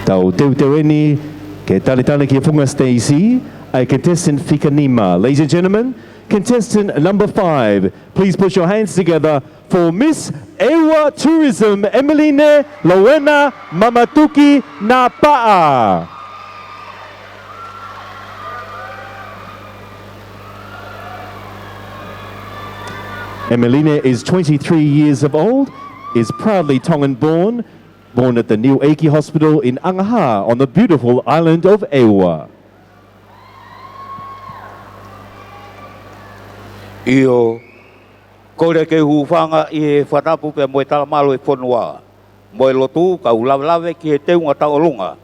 Tau Teuteweni, ke taletale ki funga Stacey, a contestant Fikanima. Ladies and gentlemen, contestant number 5, please put your hands together for Miss Ewa Tourism, Emeline Lowena Mamatuki Napa'a. Emeline is 23 years of old, is proudly Tongan born at the New Aki Hospital in Angaha on the beautiful island of Ewa. Io, kore ke hufanga I whatapu pe moe talamalo whanua. Moe lotu ka ulawlawe ki he teunga taolunga.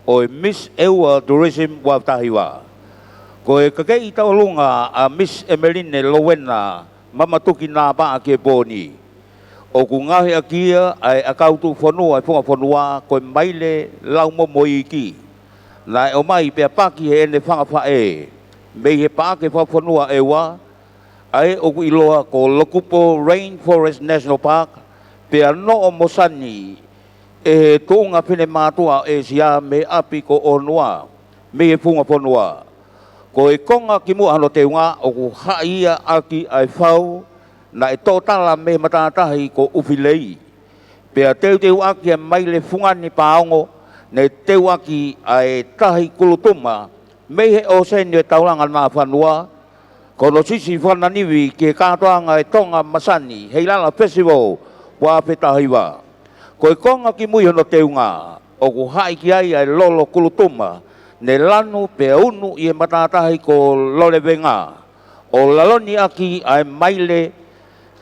O Miss Ewa Tourism wa tahiwa. Ko e kakei taolunga a Miss Emeline Lowena Mamatuki nā paa ke pōni. O ku ngahi a kia ai a kautu whanua whunga whanua koe maile lau mo moi ki. Nai o mai pia paki he ene whanga whae. Mei he paa ke whanua Ewa. Ai o ku iloa ko Lokupo Rainforest National Park. Pia no o Mosani e he tōnga pene mātua e sia me api ko onua. Me he whunga whanua. Ko e konga ki mua hano te unga o ku haia aki ai whau na e tōtala me matatahi ko uwhilei. Pea teu aki e maile whungani paongo ne teu aki ai tahi kulutuma me he o seni e tauranga nā whanua. Ko no sisi whananiwi ki e kātoanga e tonga masani hei lala festival wa petahiwa. Ko e konga ki mui hano te unga o ku hai ki ai ai lolo kulutuma ne lanu pe unu I e matatahi ko lole venga. O laloni aki ai maile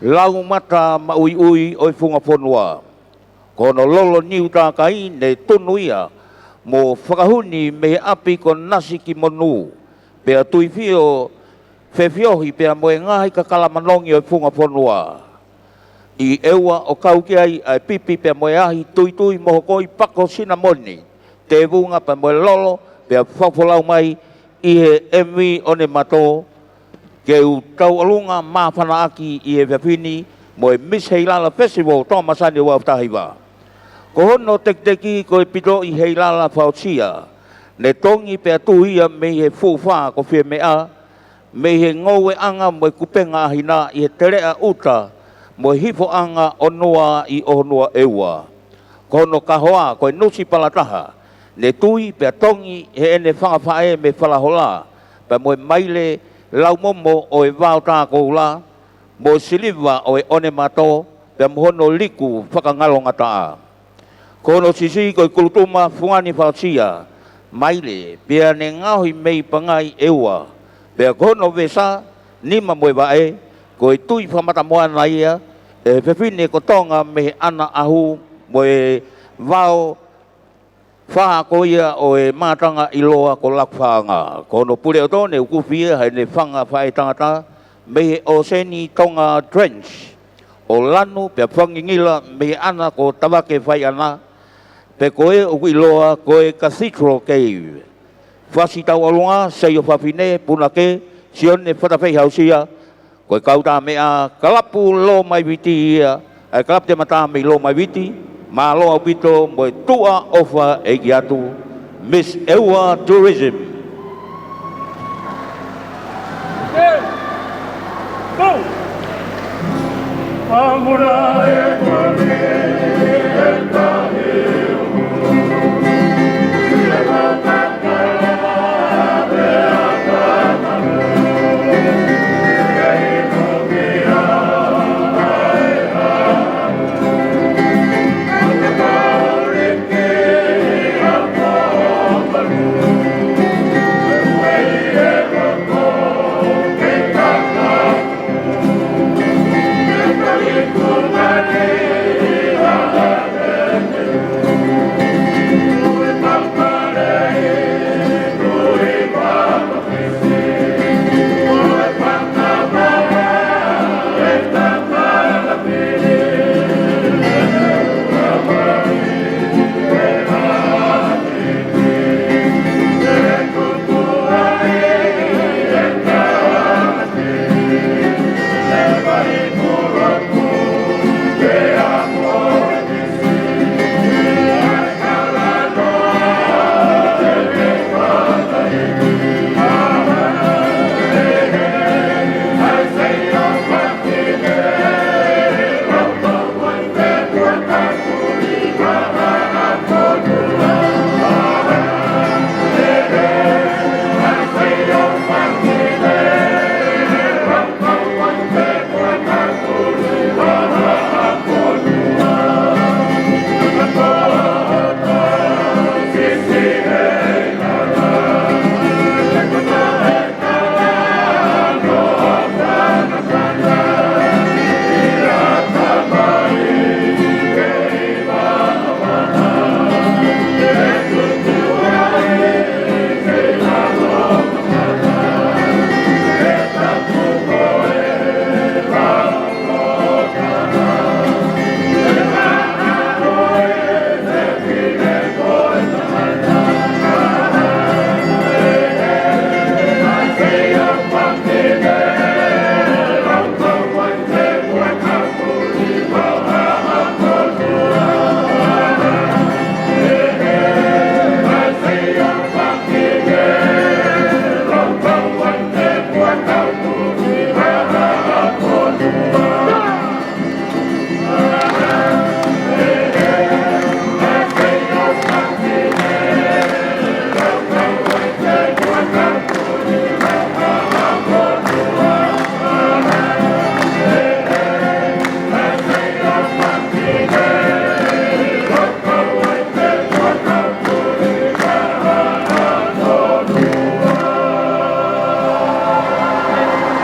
lau mata maui ui o whunga whanua. Ko no lolo niu tākai ne tunu ia mo whakahuni me api ko nasi ki monu. Pea tui whio whewhiohi pea moe ngahi ka kalamanongi o whunga whanua. I ewa o kauki ai pipi pea moe ahi tui moho koi pako sinamoni. Te vunga pea moe lolo pea whawhalau mai I he MV o ne mato ke u tau alunga mawhana aki I he whawhini mo e Miss Heilala Festival tō masani wau tahiwa. Ko hono teki ko e pito I Heilala Whautia ne tongi pea tuhia me he fuwha ko whia mea me he ngowe anga mo e kupenga ahina I he terea uta mo e hifo anga o noa I ohonua Ewa. Ko hono kahoa ko e nusi palataha ne tui pea tongi he ene whangawhae me whalahola pea mo e maile lau momo o e wao tā koula mo e siliva o e one mato pea mohono liku whakangalonga taa. Kono sisi ko e kulutuma fungani whautia maile pea ne ngahui mei pangai Ewa pea kono vesa nima mo e wae ko e tui whamata moa na ia e whewhine ko tonga me ana ahu mo e wao wha ko ia o e mātanga iloa ko lakwhanga. Ko no pule o tōne ukuwhia hei ne whanga whae tangata me he o seni tonga trench. O lanu pia whangingila me ana ko tawake whai ana. Pe koe o iloa ko e Cathedral Cave. Whasi tau alunga sei o whawhine puna ke sione whatawhei hausia. Ko e kauta mea kalapu lo mai witi ia. Ai kalap te mata me lo mai witi. Ma loa pito mo e tua ofa e ki atu Miss Ewa Tourism. Go! Amura e kone e kahe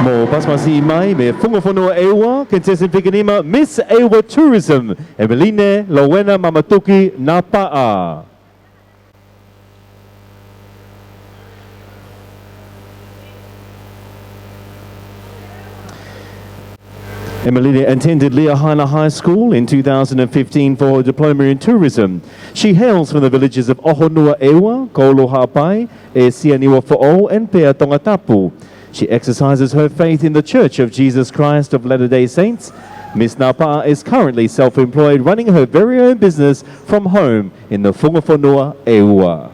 Mo pasmasi mai me whungafonua ewa, contestant Whikanima, Miss Ewa Tourism, Emeline Lowena Mamatuki Napa'a. Emeline attended Leahana High School in 2015 for her diploma in tourism. She hails from the villages of Ohonua Ewa, Kolohapai, E Sianiwa Fo'o, and Pea Tongatapu. She exercises her faith in the Church of Jesus Christ of Latter-day Saints. Miss Napa'a is currently self-employed, running her very own business from home in the Whungafonua Ewa.